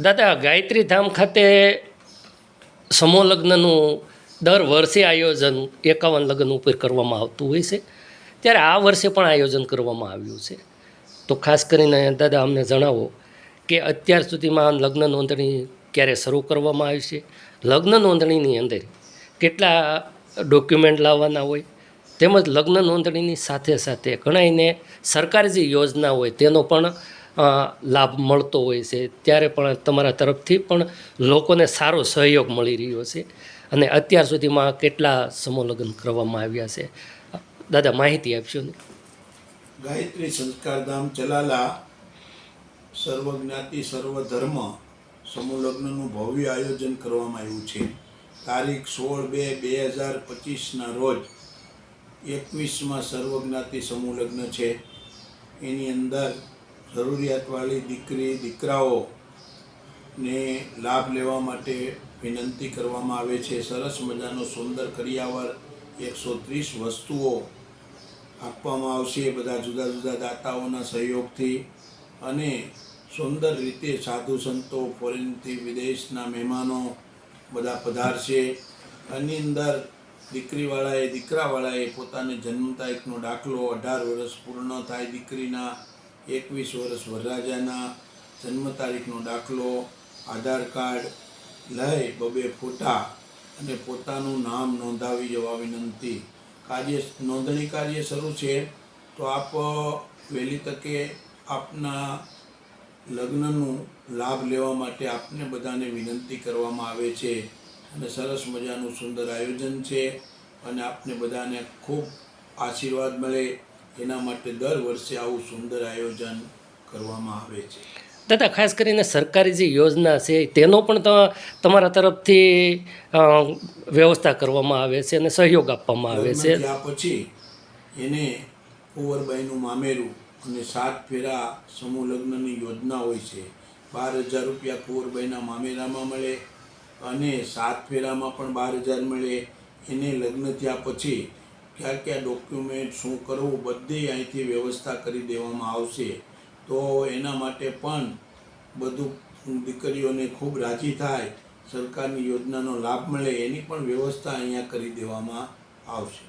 દાદા, ગાયત્રી ધામ ખાતે સમૂહ લગ્નનું દર વર્ષે આયોજન 51 લગ્ન ઉપર કરવામાં આવતું હોય છે, ત્યારે આ વર્ષે પણ આયોજન કરવામાં આવ્યું છે. તો ખાસ કરીને દાદા અમને જણાવો કે અત્યાર સુધીમાં લગ્ન નોંધણી ક્યારે શરૂ કરવામાં આવી છે, લગ્ન નોંધણીની અંદર કેટલા ડોક્યુમેન્ટ લાવવાના હોય, તેમજ લગ્ન નોંધણીની સાથે સાથે ઘણાઈને સરકારી જે યોજના હોય તેનો પણ લાભ મળતો હોય છે, ત્યારે પણ તમારા તરફથી પણ લોકોને સારો સહયોગ મળી રહ્યો છે અને અત્યાર સુધીમાં કેટલા સમૂહ લગ્ન કરવામાં આવ્યા છે, દાદા માહિતી આપશો ને? ગાયત્રી સંસ્કારધામ ચલાલા સર્વજ્ઞાતિ સર્વધર્મ સમૂહ લગ્નનું ભવ્ય આયોજન કરવામાં આવ્યું છે. તારીખ 16/2/2025ના રોજ 21માં સર્વજ્ઞાતિ સમૂહ લગ્ન છે. એની અંદર જરૂરિયાતવાળી દીકરી દીકરાઓને લાભ લેવા માટે વિનંતી કરવામાં આવે છે. સરસ મજાનો સુંદર કરિયાવર 130 વસ્તુઓ આપવામાં આવશે બધા જુદા જુદા દાતાઓના સહયોગથી, અને સુંદર રીતે સાધુ સંતો, ફોરેનથી વિદેશના મહેમાનો બધા પધારશે. આની અંદર દીકરીવાળાએ દીકરાવાળાએ પોતાની જન્મ તારીખનો દાખલો, 18 વર્ષ પૂર્ણ થાય દીકરીના, 21 વર્ષ વરરાજાના, જન્મ તારીખનો દાખલો, આધાર કાર્ડ લઈ 2 ફોટા અને પોતાનું નામ નોંધાવી જવા વિનંતી. નોંધણી કાર્ય શરૂ છે, તો આપ વહેલી તકે આપના લગ્નનું લાભ લેવા માટે આપને બધાને વિનંતી કરવામાં આવે છે. અને સરસ મજાનું સુંદર આયોજન છે અને આપને બધાને ખૂબ આશીર્વાદ મળે એના માટે દર વર્ષે આવું સુંદર આયોજન કરવામાં આવે છે. દાદા, ખાસ કરીને સરકારી જે યોજના છે તેનો પણ તમારા તરફથી વ્યવસ્થા કરવામાં આવે છે અને સહયોગ આપવામાં આવે છે. ત્યાં પછી એને કુંવરબાઈનું મામેરું અને 7 ફેરા સમૂહ લગ્નની યોજના હોય છે. 12,000 રૂપિયા કુંવરબાઈના મામેરામાં મળે અને 7 ફેરામાં પણ 12,000 મળે. એને લગ્ન થયા પછી ક્યાં ક્યાં ડોક્યુમેન્ટ શું કરવું બધી અહીંથી વ્યવસ્થા કરી દેવામાં આવશે. તો એના માટે પણ બધું દીકરીઓને ખૂબ રાજી થાય, સરકારની યોજનાનો લાભ મળે એની પણ વ્યવસ્થા અહીંયા કરી દેવામાં આવશે.